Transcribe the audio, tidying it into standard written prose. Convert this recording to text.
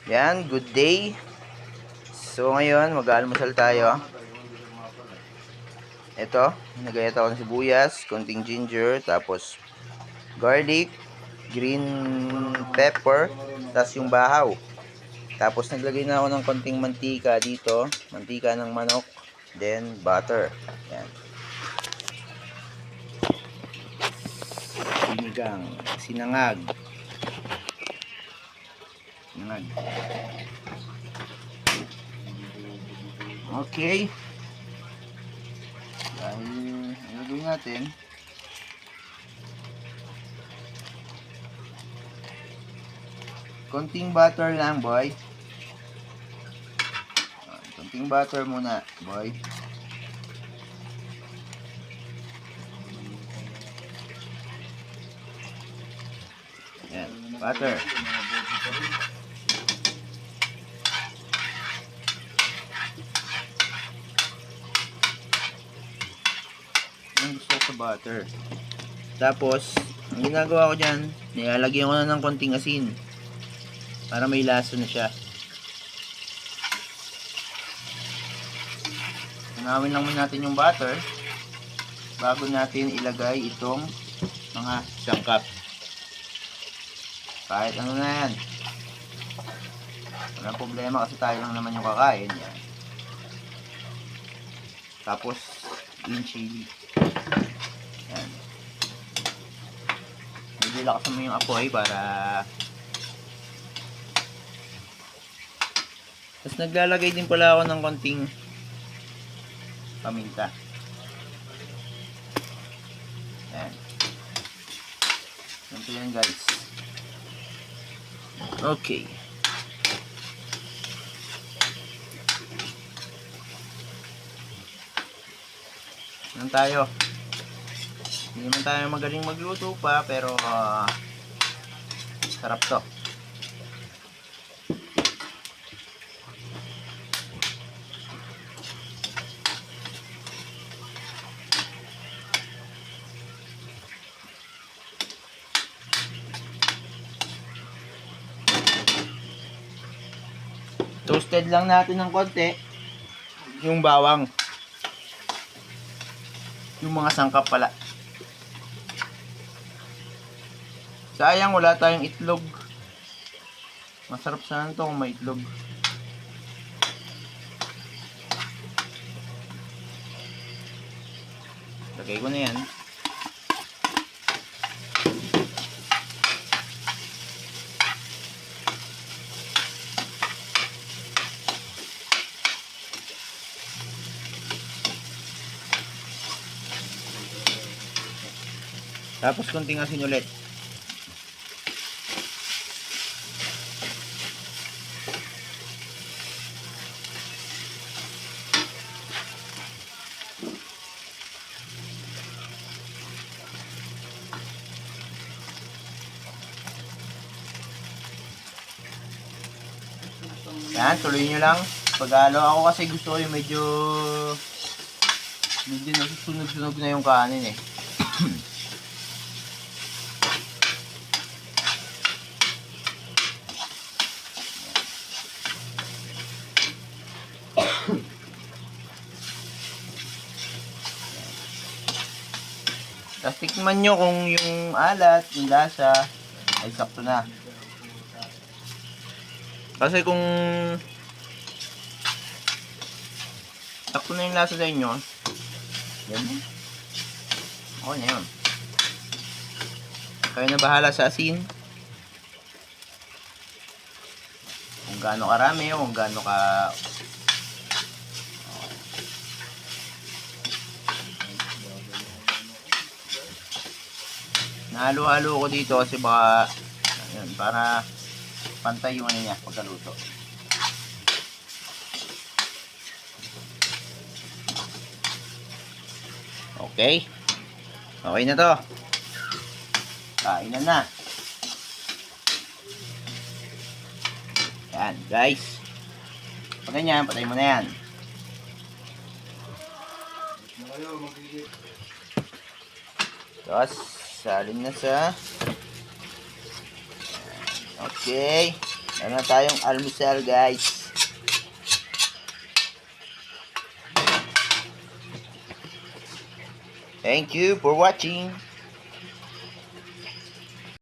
Yan, good day. So ngayon, mag-aalmusal tayo. Ito, nagayat ako ng sibuyas, konting ginger, tapos garlic, green pepper, tapos yung bahaw. Tapos naglagay na ako ng konting mantika dito, mantika ng manok, then butter. Yan. Sinigang, sinangag. Sinangag. Okay. Dahil, ano gawin natin? Konting butter lang, boy. Konting butter muna, boy. Yan, butter. Ang gusto ko sa butter. Tapos, ang ginagawa ko dyan, nilalagyan ko na ng konting asin. Para may lasa na siya. Tunawin lang muna natin yung butter bago natin ilagay itong mga sangkap. Kahit ano na yan. Walang problema kasi tayo lang naman yung kakain. Yan. Tapos, green chili. Yan. Medyo lakasan mo yung apoy para... Tapos naglalagay din pala ako ng konting paminta. Yan. Ganito yan, guys. Okay. Yan tayo. Hindi naman tayo magaling magluto pa, pero sarap to. Toasted lang natin ng konti yung bawang. Yung mga sangkap pala. Sayang wala tayong itlog. Masarap sana ito kung may itlog. Lagay ko na yan. Tapos konting asin ulit. Yan, tuloy nyo lang. Pag-halo ako kasi gusto ko yung medyo nasusunog-sunog na yung kanin eh. Tapos tikman nyo kung yung alat, yung lasa ay sakto na. Kasi kung sakto na yung lasa sa inyo, yan. Okay na yun. Kayo na bahala sa asin. Kung gaano karami o kung gaano ka... Nahalo-halo ko dito kasi baka ayun, para pantay yung ano niya pagkaluto. Okay. Okay na to. Kainan na. Yan, guys. Pag ganyan, patay mo na yan. Tapos, salin na sa... Okay. Ano na tayong almusal, guys. Thank you for watching.